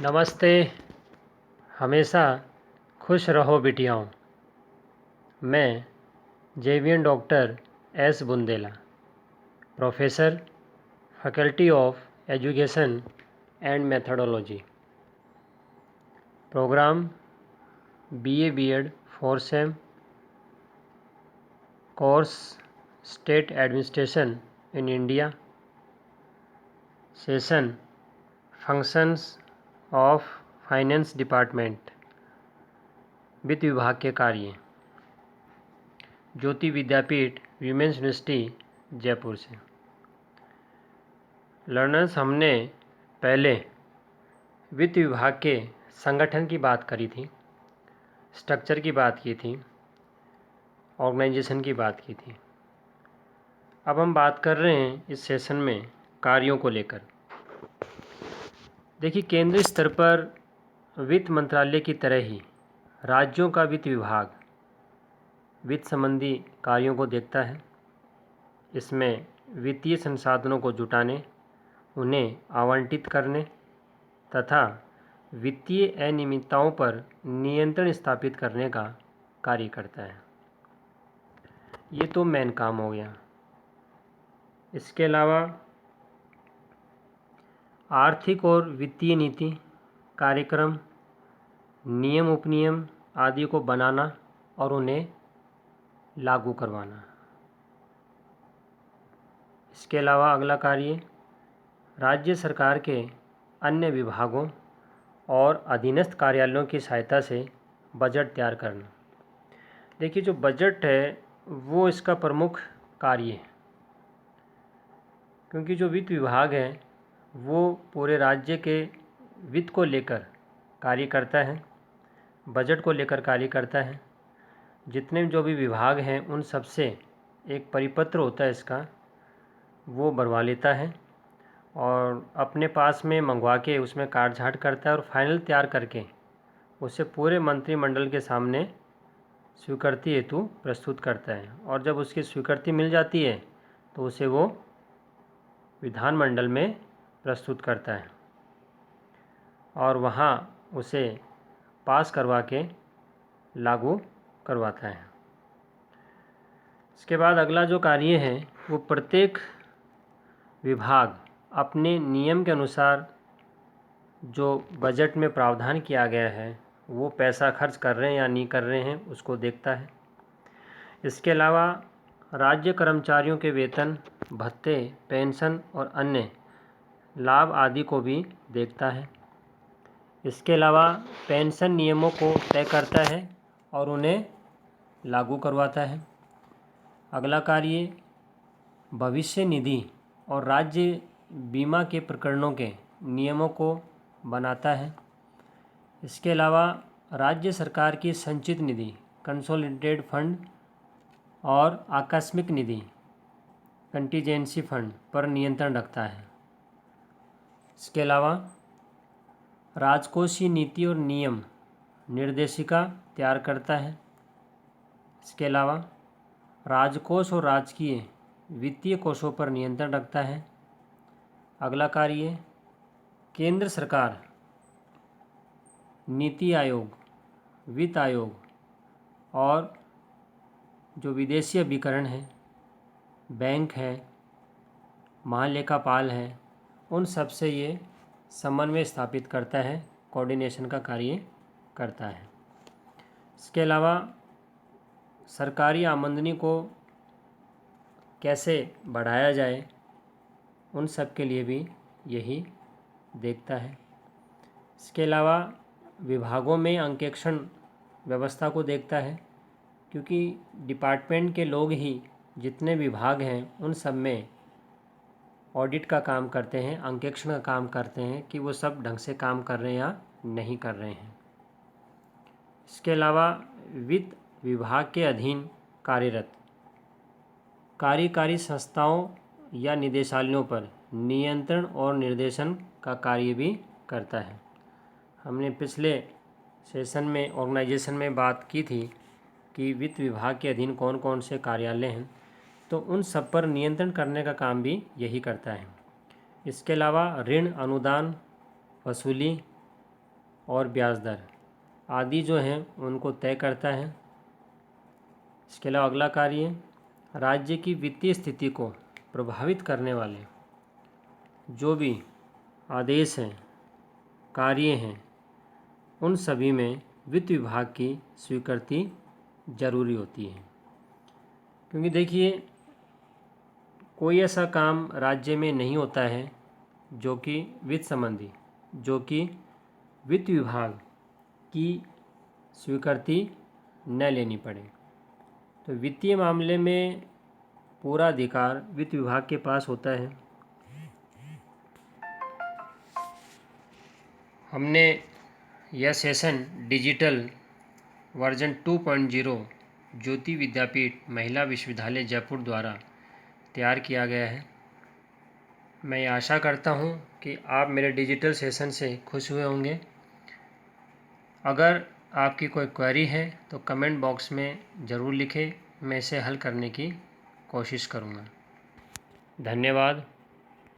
नमस्ते। हमेशा खुश रहो बिटियाओं। मैं JVN doctor S Bundela, professor, faculty of education and methodology, programme BA BEd 4 sem, course state administration in India, session functions of finance department, वित्त विभाग के कार्य, ज्योति विद्यापीठ वीमेंस यूनिवर्सिटी जयपुर से। लर्नर्स, हमने पहले वित्त विभाग के संगठन की बात करी थी, स्ट्रक्चर की बात की थी, ऑर्गेनाइजेशन की बात की थी। अब हम बात कर रहे हैं इस सेशन में कार्यों को लेकर। देखिए, केंद्रीय स्तर पर वित्त मंत्रालय की तरह ही राज्यों का वित्त विभाग वित्त संबंधी कार्यों को देखता है। इसमें वित्तीय संसाधनों को जुटाने, उन्हें आवंटित करने तथा वित्तीय अनियमितताओं पर नियंत्रण स्थापित करने का कार्य करता है। ये तो मेन काम हो गया। इसके अलावा आर्थिक और वित्तीय नीति, कार्यक्रम, नियम उपनियम आदि को बनाना और उन्हें लागू करवाना। इसके अलावा अगला कार्य राज्य सरकार के अन्य विभागों और अधीनस्थ कार्यालयों की सहायता से बजट तैयार करना। देखिए, जो बजट है वो इसका प्रमुख कार्य है, क्योंकि जो वित्त विभाग है वो पूरे राज्य के वित्त को लेकर कार्य करता है, बजट को लेकर कार्य करता है। जितने जो भी विभाग हैं उन सब से एक परिपत्र होता है इसका, वो बनवा लेता है और अपने पास में मंगवा के उसमें काट छाँट करता है और फाइनल तैयार करके उसे पूरे मंत्रिमंडल के सामने स्वीकृति हेतु प्रस्तुत करता है। और जब उसकी स्वीकृति मिल जाती है तो उसे वो विधानमंडल में प्रस्तुत करता है और वहाँ उसे पास करवा के लागू करवाता है। इसके बाद अगला जो कार्य है वो प्रत्येक विभाग अपने नियम के अनुसार जो बजट में प्रावधान किया गया है वो पैसा खर्च कर रहे हैं या नहीं कर रहे हैं उसको देखता है। इसके अलावा राज्य कर्मचारियों के वेतन, भत्ते, पेंशन और अन्य लाभ आदि को भी देखता है। इसके अलावा पेंशन नियमों को तय करता है और उन्हें लागू करवाता है। अगला कार्य भविष्य निधि और राज्य बीमा के प्रकरणों के नियमों को बनाता है। इसके अलावा राज्य सरकार की संचित निधि, कंसोलिडेटेड फंड और आकस्मिक निधि, कंटीजेंसी फंड पर नियंत्रण रखता है। इसके अलावा राजकोषीय नीति और नियम निर्देशिका तैयार करता है। इसके अलावा राजकोष और राजकीय वित्तीय कोषों पर नियंत्रण रखता है। अगला कार्य केंद्र सरकार, नीति आयोग, वित्त आयोग और जो विदेशी अभिकरण है, बैंक है, महालेखापाल है, उन सब से ये समन्वय स्थापित करता है, कोऑर्डिनेशन का कार्य करता है। इसके अलावा सरकारी आमदनी को कैसे बढ़ाया जाए उन सब के लिए भी यही देखता है। इसके अलावा विभागों में अंकेक्षण व्यवस्था को देखता है, क्योंकि डिपार्टमेंट के लोग ही जितने विभाग हैं उन सब में ऑडिट का काम करते हैं, अंकेक्षण का काम करते हैं कि वो सब ढंग से काम कर रहे हैं या नहीं कर रहे हैं। इसके अलावा वित्त विभाग के अधीन कार्यरत कार्यकारी संस्थाओं या निदेशालयों पर नियंत्रण और निर्देशन का कार्य भी करता है। हमने पिछले सेशन में ऑर्गेनाइजेशन में बात की थी कि वित्त विभाग के अधीन कौन कौन से कार्यालय हैं, तो उन सब पर नियंत्रण करने का काम भी यही करता है। इसके अलावा ऋण अनुदान वसूली, और ब्याज दर आदि जो हैं उनको तय करता है। इसके अलावा अगला कार्य, राज्य की वित्तीय स्थिति को प्रभावित करने वाले जो भी आदेश हैं, कार्य हैं, उन सभी में वित्त विभाग की स्वीकृति जरूरी होती है। क्योंकि देखिए, कोई ऐसा काम राज्य में नहीं होता है जो कि वित्त संबंधी, जो कि वित्त विभाग की स्वीकृति न लेनी पड़े। तो वित्तीय मामले में पूरा अधिकार वित्त विभाग के पास होता है। हमने यह सेशन डिजिटल वर्जन 2.0 ज्योति विद्यापीठ महिला विश्वविद्यालय जयपुर द्वारा तैयार किया गया है। मैं ये आशा करता हूँ कि आप मेरे डिजिटल सेशन से खुश हुए होंगे। अगर आपकी कोई क्वेरी है तो कमेंट बॉक्स में ज़रूर लिखें, मैं इसे हल करने की कोशिश करूँगा। धन्यवाद।